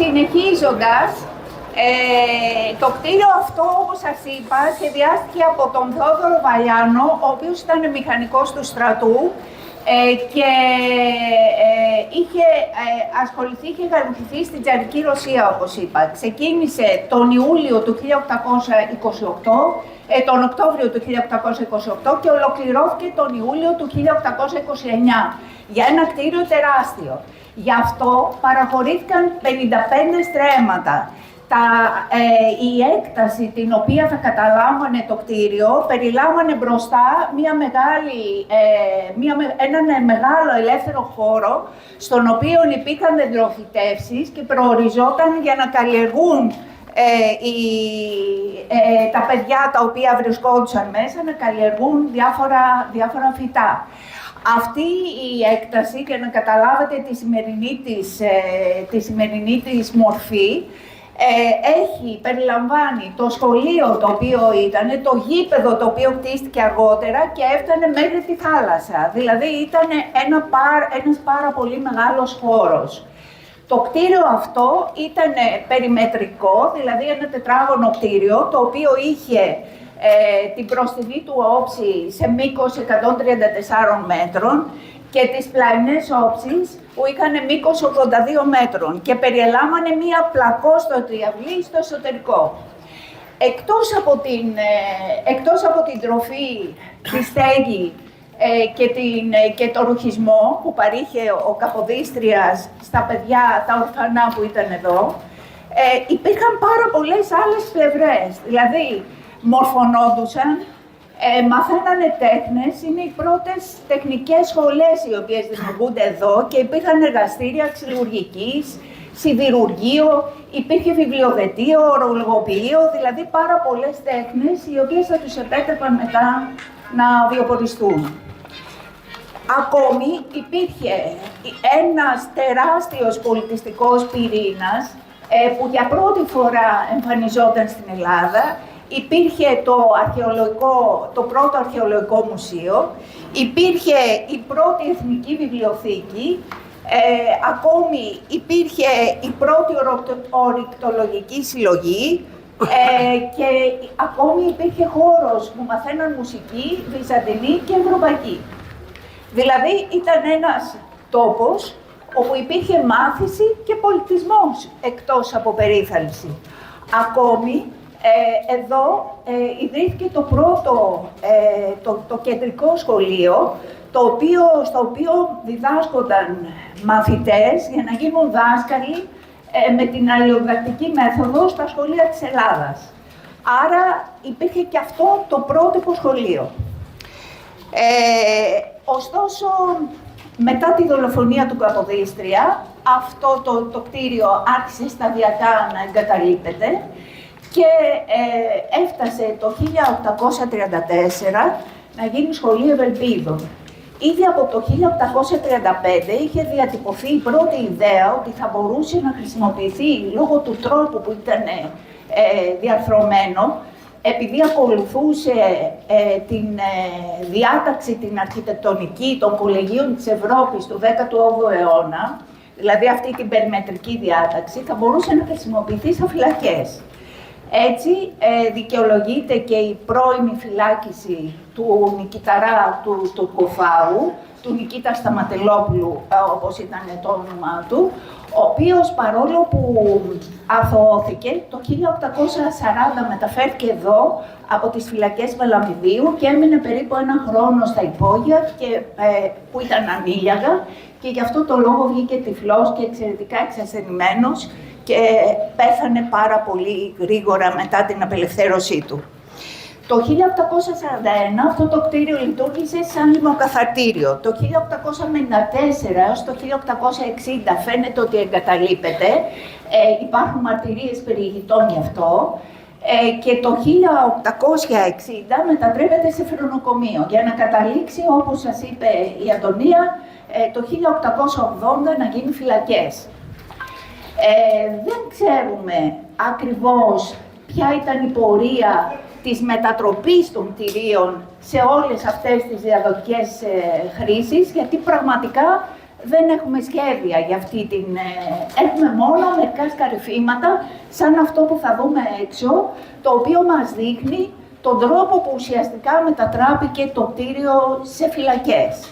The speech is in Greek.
Συνεχίζοντας, το κτίριο αυτό, όπως σας είπα, σχεδιάστηκε από τον Θεόδωρο Βαλιάνο, ο οποίος ήταν μηχανικός του στρατού και είχε ασχοληθεί και γαλουχηθεί στην Τσαρική Ρωσία, όπως είπα. Ξεκίνησε τον Ιούλιο του 1828, τον Οκτώβριο του 1828 και ολοκληρώθηκε τον Ιούλιο του 1829 για ένα κτίριο τεράστιο. Γι' αυτό παραχωρήθηκαν 55 στρέμματα. Η έκταση την οποία θα καταλάμβανε το κτίριο περιλάμβανε μπροστά έναν μεγάλο ελεύθερο χώρο, στον οποίο υπήρχαν δεντροφυτεύσεις και προοριζόταν για να καλλιεργούν τα παιδιά τα οποία βρισκόντουσαν μέσα, να καλλιεργούν διάφορα φυτά. Αυτή η έκταση, για να καταλάβετε τη σημερινή της μορφή, περιλαμβάνει το σχολείο το οποίο ήταν, το γήπεδο το οποίο κτίστηκε αργότερα και έφτανε μέχρι τη θάλασσα. Δηλαδή ήταν ένας πάρα πολύ μεγάλος χώρος. Το κτίριο αυτό ήταν περιμετρικό, δηλαδή ένα τετράγωνο κτίριο, το οποίο είχε την προστιβή του όψη σε μήκος 134 μέτρων και τις πλαϊνές όψεις που είχαν μήκος 82 μέτρων και περιελάμβανε μία πλακόστοτη αυλή στο εσωτερικό. Εκτός από την τροφή, τη στέγη και το ρουχισμό που παρήχε ο Καποδίστριας στα παιδιά, τα ορφανά που ήταν εδώ, υπήρχαν πάρα πολλές άλλες πλευρές. Δηλαδή, μορφωνόντουσαν, μαθαίνανε τέχνες, είναι οι πρώτες τεχνικές σχολές οι οποίες δημιουργούνται εδώ και υπήρχαν εργαστήρια ξυλουργικής, σιδηρουργείο, υπήρχε βιβλιοδετείο, ορολογοποιείο, δηλαδή πάρα πολλές τέχνες οι οποίες θα τους επέτρεπαν μετά να βιοποριστούν. Ακόμη υπήρχε ένας τεράστιος πολιτιστικός πυρήνας που για πρώτη φορά εμφανιζόταν στην Ελλάδα. Υπήρχε το πρώτο αρχαιολογικό μουσείο, υπήρχε η πρώτη εθνική βιβλιοθήκη, ακόμη υπήρχε η πρώτη ορεικτολογική συλλογή και ακόμη υπήρχε χώρος που μαθαίναν μουσική, βυζαντινή και ευρωπαϊκή. Δηλαδή ήταν ένας τόπος όπου υπήρχε μάθηση και πολιτισμός εκτός από περίθαλψη. Ακόμη, εδώ ιδρύθηκε το κεντρικό σχολείο, στο οποίο διδάσκονταν μαθητές για να γίνουν δάσκαλοι με την αλληλοδιδακτική μέθοδο στα σχολεία της Ελλάδας. Άρα υπήρχε και αυτό το πρότυπο σχολείο. Ωστόσο, μετά τη δολοφονία του Καποδίστρια, αυτό το κτίριο άρχισε σταδιακά να εγκαταλείπεται και έφτασε το 1834 να γίνει σχολείο Ευελπίδων. Ήδη από το 1835 είχε διατυπωθεί η πρώτη ιδέα ότι θα μπορούσε να χρησιμοποιηθεί λόγω του τρόπου που ήταν διαρθρωμένο, επειδή ακολουθούσε την διάταξη, την αρχιτεκτονική των κολεγίων της Ευρώπης του 18ου αιώνα, δηλαδή αυτή την περιμετρική διάταξη, θα μπορούσε να χρησιμοποιηθεί σαν φυλακές. Έτσι, δικαιολογείται και η πρώιμη φυλάκιση του νικηταρά του Κοφάου, του Νικήτα Σταματελόπουλου, όπως ήταν το όνομά του, ο οποίος παρόλο που αθωώθηκε, το 1840 μεταφέρθηκε εδώ από τις φυλακές Βαλαμιδίου και έμεινε περίπου ένα χρόνο στα υπόγεια που ήταν ανήλιαγα και γι' αυτό το λόγο βγήκε τυφλός και εξαιρετικά εξασθενημένος και πέθανε πάρα πολύ γρήγορα μετά την απελευθέρωσή του. Το 1841 αυτό το κτίριο λειτουργήσε σαν λιμοκαθαρτήριο. Το 1854 έως το 1860 φαίνεται ότι εγκαταλείπεται. Υπάρχουν μαρτυρίες περί ηγητών γι' αυτό. Και το 1860 μετατρέπεται σε φρονοκομείο για να καταλήξει, όπως σας είπε η Αντωνία, το 1880 να γίνει φυλακές. Δεν ξέρουμε ακριβώς ποια ήταν η πορεία της μετατροπής των κτηρίων σε όλες αυτές τις διαδοχικές χρήσεις, γιατί πραγματικά δεν έχουμε σχέδια για αυτή την... Έχουμε μόνο μερικά σκαρυφήματα, σαν αυτό που θα δούμε έξω, το οποίο μας δείχνει τον τρόπο που ουσιαστικά μετατράπηκε το κτίριο σε φυλακές.